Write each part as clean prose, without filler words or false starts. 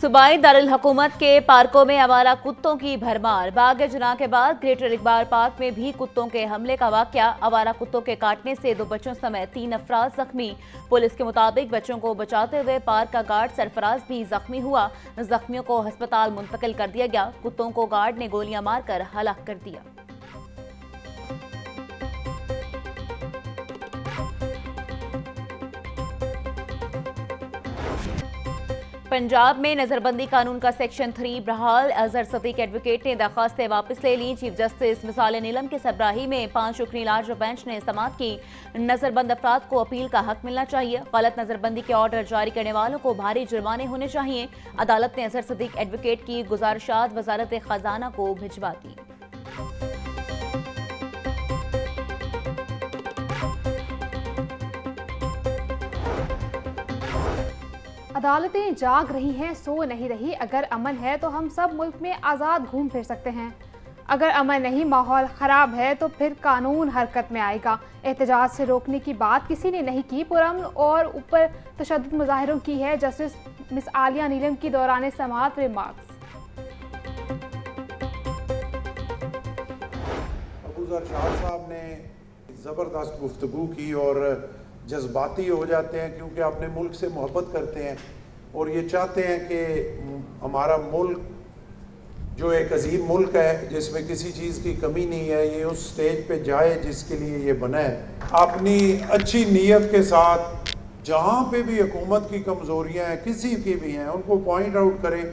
सूबाई दारुल हुकूमत के पार्कों में आवारा कुत्तों की भरमार। बाग-ए-जनाह के बाद ग्रेटर इकबाल पार्क में भी कुत्तों के हमले का वाकया। आवारा कुत्तों के काटने से 2 बच्चों समेत 3 अफराद जख्मी। पुलिस के मुताबिक बच्चों को बचाते हुए पार्क का गार्ड सरफराज भी जख्मी हुआ। जख्मियों को अस्पताल मुंतकिल कर दिया गया। कुत्तों को गार्ड ने गोलियां मारकर हलाक कर दिया। पंजाब में नजरबंदी कानून का सेक्शन 3 बहाल। अजहर सदीक एडवोकेट ने दरखास्तें वापस ले ली। चीफ जस्टिस मिसाल नीलम की सरबराही में 5 रुकनी लार्ज बेंच ने समाअत की। नजरबंद अफराद को अपील का हक मिलना चाहिए। गलत नजरबंदी के ऑर्डर जारी करने वालों को भारी जुर्माने होने चाहिए। अदालत ने अजहर सदीक एडवोकेट की गुजारिशात वजारत खजाना को भिजवा दी। अदालतें जाग रही हैं, सो नहीं रही। अगर अमन है तो हम सब मुल्क में आज़ाद घूम फिर सकते हैं। अगर अमन नहीं, माहौल ख़राब है तो फिर कानून हरकत में आएगा। एहतजाज से रोकने की बात किसी ने नहीं की। पुरअमन और ऊपर तशद्दुद मुजाहिरों की है। जस्टिस मिस आलिया नीलम की दौरान समाअत रिमार्क्स। अबूज़र शाह साहब ने ज़बरदस्त गुफ्तगू की और जज्बाती हो जाते हैं क्योंकि अपने मुल्क से मोहब्बत करते हैं और ये चाहते हैं कि हमारा मुल्क जो एक अजीम मुल्क है जिसमें किसी चीज़ की कमी नहीं है, ये उस स्टेज पे जाए जिसके लिए ये बना है। अपनी अच्छी नीयत के साथ जहाँ पे भी हुकूमत की कमज़ोरियाँ हैं, किसी की भी हैं, उनको पॉइंट आउट करें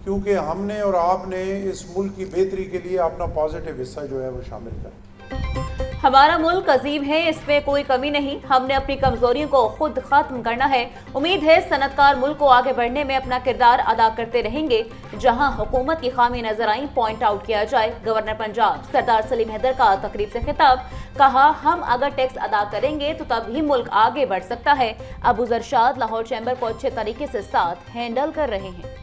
क्योंकि हमने और आपने इस मुल्क की बेहतरी के लिए अपना पॉजिटिव हिस्सा जो है वो शामिल करें। हमारा मुल्क अजीम है, इसमें कोई कमी नहीं। हमने अपनी कमजोरियों को खुद खत्म करना है। उम्मीद है सनतकार मुल्क को आगे बढ़ने में अपना किरदार अदा करते रहेंगे। जहां हुकूमत की खामी नजर आई, पॉइंट आउट किया जाए। गवर्नर पंजाब सरदार सलीम हैदर का तकरीब से खिताब। कहा, हम अगर टैक्स अदा करेंगे तो तब ही मुल्क आगे बढ़ सकता है। अबूज़र शाद लाहौर चैम्बर को अच्छे तरीके से साथ हैंडल कर रहे हैं।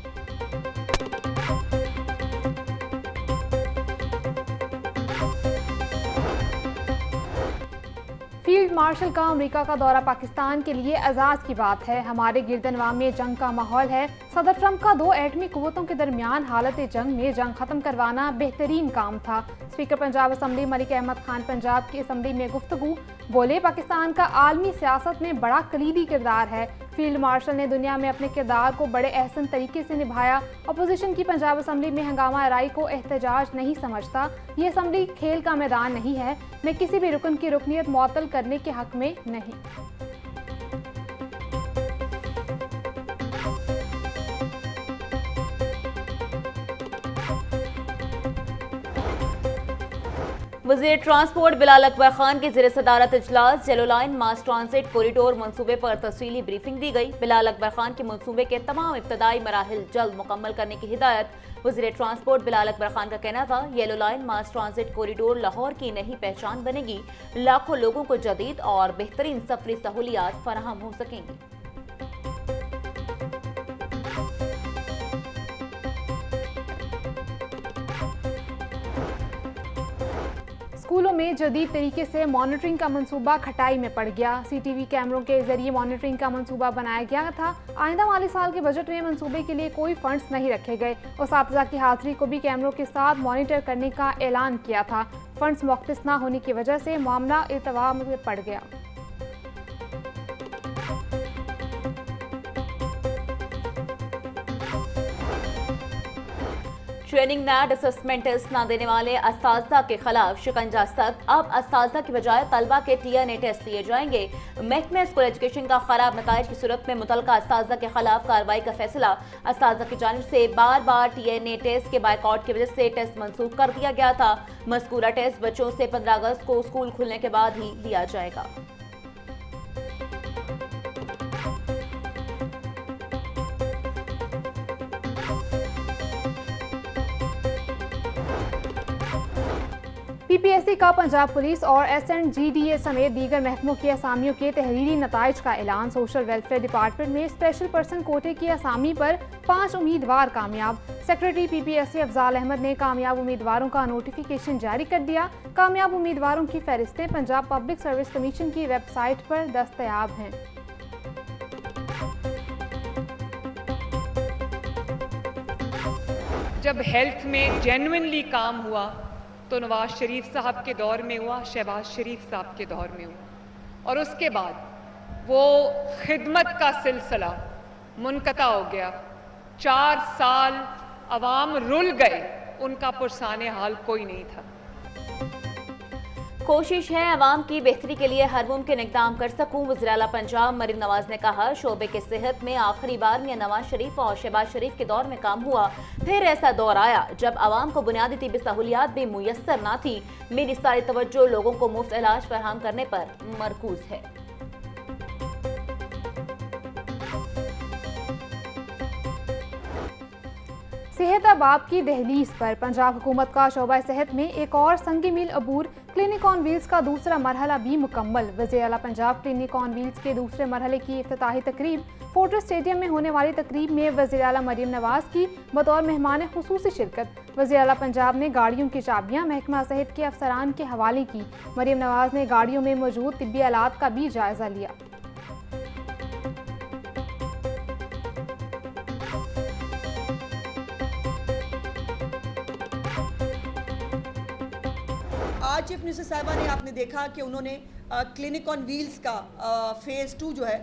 फील्ड मार्शल का अमेरिका का दौरा पाकिस्तान के लिए एजाज़ की बात है। हमारे गिरदनवा में जंग का माहौल है। सदर ट्रंप का 2 एटमी कुव्वतों के दरमियान हालत जंग में जंग खत्म करवाना बेहतरीन काम था। स्पीकर पंजाब असम्बली मलिक अहमद खान पंजाब की असम्बली में गुफ्तगू। बोले, पाकिस्तान का आलमी सियासत में बड़ा कलीदी किरदार है। फील्ड मार्शल ने दुनिया में अपने किरदार को बड़े अहसन तरीके से निभाया। अपोजिशन की पंजाब असम्बली में हंगामा आराई को एहतजाज नहीं समझता। ये असम्बली खेल का मैदान नहीं है। मैं किसी भी रुकन की रुकनीत मुअत्तल करने के हक में नहीं। वज़ीर ट्रांसपोर्ट बिलाल अकबर खान की ज़ेर सदारत इजलास। येलो लाइन मास ट्रांजिट कॉरिडोर मंसूबे पर तफसीली ब्रीफिंग दी गई। बिलाल अकबर खान के मंसूबे के तमाम इब्तदाई मराहिल जल्द मुकम्मल करने की हिदायत। वज़ीर ट्रांसपोर्ट बिलाल अकबर खान का कहना था, येलो लाइन मास ट्रांजिट कॉरिडोर लाहौर की नई पहचान बनेगी। लाखों लोगों को जदीद और बेहतरीन सफरी सहूलियात फराहम हो सकेंगी। स्कूलों में जदीद तरीके से मॉनिटरिंग का मंसूबा खटाई में पड़ गया। CCTV कैमरों के जरिए मॉनिटरिंग का मंसूबा बनाया गया था। आइंदा माली साल के बजट में मंसूबे के लिए कोई फंड्स नहीं रखे गए। उस्ताज़ा की हाजिरी को भी कैमरों के साथ मॉनिटर करने का ऐलान किया था। फंड्स मुख्तस न होने की वजह से मामला इल्तवा में पड़ गया। ट्रेनिंग नैड असेसमेंट टेस्ट न देने वाले असातिज़ा के खिलाफ शिकंजा सख्त। अब असातिज़ा की बजाय तलबा के TNA टेस्ट लिए जाएंगे। महकमे स्कूल एजुकेशन का खराब नताइज की सूरत में मुतलका असातिज़ा के खिलाफ कार्रवाई का फैसला। असातिज़ा की जानिब से बार बार TNA टेस्ट के बायकॉट की वजह से टेस्ट मंसूख कर दिया गया था। मज़कूरा टेस्ट बच्चों से 15 अगस्त को स्कूल खुलने के बाद ही लिया जाएगा। PPSC का पंजाब पुलिस और SNGDA समेत दीगर महकमों की असामियों के तहरीरी नताइज का ऐलान। सोशल वेलफेयर डिपार्टमेंट में स्पेशल पर्सन कोटे की असामी पर 5 उम्मीदवार कामयाब। सेक्रेटरी PPSC अफजाल अहमद ने कामयाब उम्मीदवारों का नोटिफिकेशन जारी कर दिया। कामयाब उम्मीदवारों की फहरिस्तें पंजाब पब्लिक सर्विस कमीशन की वेबसाइट पर दस्तयाब हैं। जब हेल्थ में जेन्युइनली काम हुआ तो नवाज शरीफ साहब के दौर में हुआ, शहबाज शरीफ साहब के दौर में हुआ, और उसके बाद वो खिदमत का सिलसिला मुनक़ता हो गया। 4 साल अवाम रुल गए, उनका पुरसाने हाल कोई नहीं था। कोशिश है अवाम की बेहतरी के लिए हर मुमकिन इक़दाम कर सकूं। वज़ीर-ए-आला पंजाब मरीम नवाज ने कहा, शोबे के सेहत में आखिरी बार मियां नवाज शरीफ और शहबाज शरीफ के दौर में काम हुआ। फिर ऐसा दौर आया जब अवाम को बुनियादी तिब्बी सहूलियात भी मुयस्सर ना थी। मेरी सारी तवज्जो लोगों को मुफ्त इलाज फराहम करने पर मरकूज है। सेहत अबाब की दहलीज पर पंजाब हुकूमत का शोबा सेहत में एक और संगी मील अबूर। क्लिनिक ऑन व्हील्स का दूसरा मरहला भी मुकम्मल। वज़ीर-ए-आला पंजाब क्लिनिक ऑन व्हील्स के दूसरे मरहले की इफ्तिताही तकरीब फोर्ट्रेस स्टेडियम में होने वाली तकरीब में वज़ीर-ए-आला मरीम नवाज की बतौर मेहमान खुसूसी शिरकत। वज़ीर-ए-आला पंजाब ने गाड़ियों की चाबियाँ महकमा सेहत के अफसरान के हवाले की। मरीम नवाज ने गाड़ियों में मौजूद तिब्बी आलात का भी जायजा लिया। आज चीफ मिनिस्टर साहिबा ने आपने देखा कि उन्होंने क्लिनिक ऑन व्हील्स का फ़ेज़ 2 जो है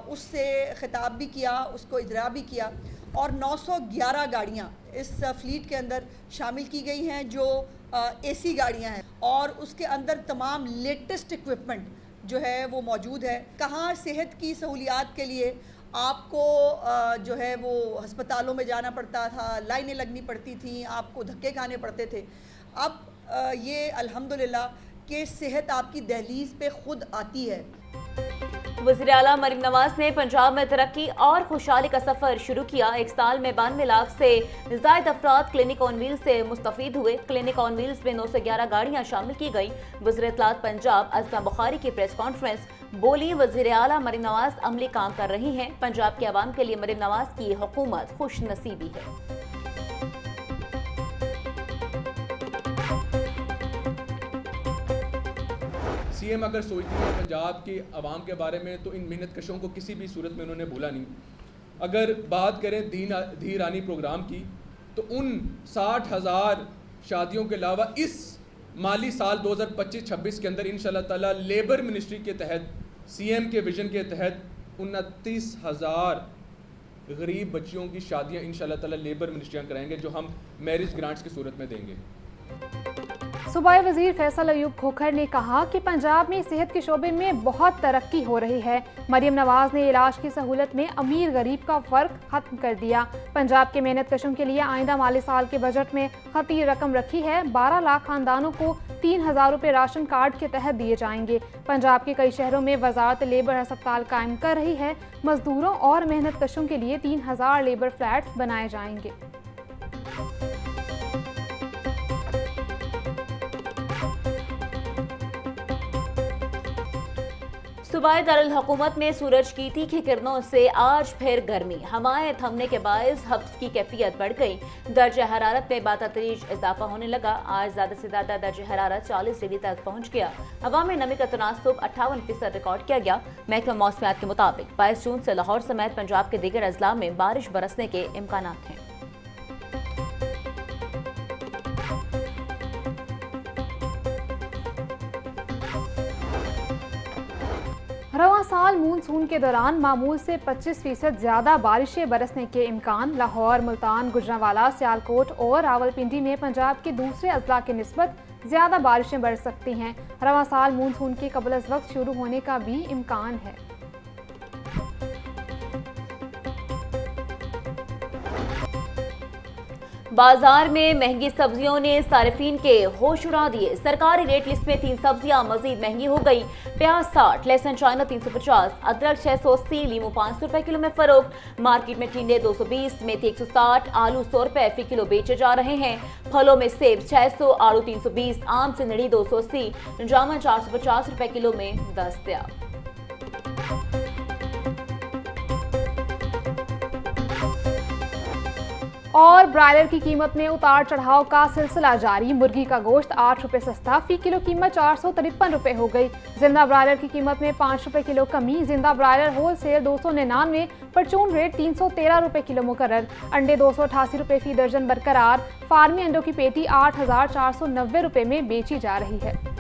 उससे खिताब भी किया, उसको इजरा भी किया, और 911 गाड़ियाँ इस फ्लीट के अंदर शामिल की गई हैं जो एसी गाड़ियाँ हैं, और उसके अंदर तमाम लेटेस्ट इक्विपमेंट जो है वो मौजूद है। कहाँ सेहत की सहूलियात के लिए आपको जो है वो अस्पतालों में जाना पड़ता था, लाइनें लगनी पड़ती थी, आपको धक्के खाने पड़ते थे। अब ये अल्हम्दुलिल्लाह कि सेहत आपकी दहलीज पे खुद आती है। वज़ीर-ए-आला मरीम नवाज ने पंजाब में तरक्की और खुशहाली का सफर शुरू किया। एक साल में 92 लाख से ज़ायद अफराद क्लिनिक ऑन व्हील्स से मुस्तफीद हुए। क्लिनिक ऑन व्हील्स में 911 गाड़ियां शामिल की गई। वज़ीर इत्तलात पंजाब अज़मा बुखारी की प्रेस कॉन्फ्रेंस बोली, वज़ीर-ए-आला मरीम नवाज अमली काम कर रही हैं। पंजाब के अवाम के लिए मरीम नवाज की हुकूमत खुश नसीबी है। सीएम अगर सोचती है पंजाब के अवाम के बारे में तो इन मेहनत कशों को किसी भी सूरत में उन्होंने भूला नहीं। अगर बात करें धी रानी प्रोग्राम की तो उन 60,000 शादियों के अलावा इस माली साल 2025-26 के अंदर इंशाल्लाह ताला लेबर मिनिस्ट्री के तहत सीएम के विजन के तहत 29,000 गरीब बच्चियों की शादियां इंशाल्लाह ताला लेबर मिनिस्ट्रियाँ कराएंगे, जो हम मैरिज ग्रांट्स की सूरत में देंगे। सूबाई वज़ीर फैसल अयूब खोखर ने कहा कि पंजाब में सेहत के शोबे में बहुत तरक्की हो रही है। मरीम नवाज ने इलाज की सहूलत में अमीर गरीब का फ़र्क ख़त्म कर दिया। पंजाब के मेहनत कशों के लिए आइंदा माली साल के बजट में खती रकम रखी है। 12 लाख खानदानों को 3,000 रुपये राशन कार्ड के तहत दिए जाएंगे। पंजाब के कई शहरों में वजारत लेबर अस्पताल कायम कर रही है। मजदूरों और मेहनत कशों के लिए 3,000 लेबर फ्लैट्स बनाए जाएंगे। सूबाई दारुल हुकूमत में सूरज की तीखी किरणों से आज फिर गर्मी। हवाएं थमने के बायस हब्स की कैफियत बढ़ गई। दर्जा हरारत में बातदरीज इजाफा होने लगा। आज ज़्यादा से ज़्यादा दर्जा हरारत 40 डिग्री तक पहुँच गया। हवा में नमी का तनासुब 58% रिकॉर्ड किया गया। महकमा मौसमियात के मुताबिक 22 जून से लाहौर समेत पंजाब के दीगर अजला में बारिश बरसने के इम्कानात हैं। रवां साल मानसून के दौरान मामूल से 25% ज़्यादा बारिशें बरसने के इम्कान। लाहौर, मुल्तान, गुजरांवाला, सियालकोट और रावलपिंडी में पंजाब के दूसरे अजला के निस्बत ज़्यादा बारिशें बरस सकती हैं। रवां साल मानसून के कबल अज़ वक्त शुरू होने का भी इम्कान है। बाजार में महंगी सब्जियों ने सारिफीन के होश उड़ा दिए। सरकारी रेट लिस्ट में 3 सब्जियां मजीद महंगी हो गई। प्याज 60, लहसुन चाइना 350, अदरक 680, लीमू 500 रुपए किलो में फरोख्त। मार्केट में टिंडे 220, मेथी 160, आलू 100 रुपए फी किलो बेचे जा रहे हैं। फलों में सेब 600, आड़ू 320, आम सिंदड़ी 280, जामुन 450 रुपए किलो में दस्तयाब। और ब्रायलर की कीमत में उतार चढ़ाव का सिलसिला जारी। मुर्गी का गोश्त 8 रुपये सस्ता, फी किलो कीमत 453 रुपये हो गई। जिंदा ब्रायलर की कीमत में 5 रुपये किलो कमी। जिंदा ब्रायलर होलसेल 299, परचून रेट 313 रुपये किलो मुकर्रर। अंडे 288 रुपये फी दर्जन बरकरार। फार्मी अंडों की पेटी 8,490 रुपये में बेची जा रही है।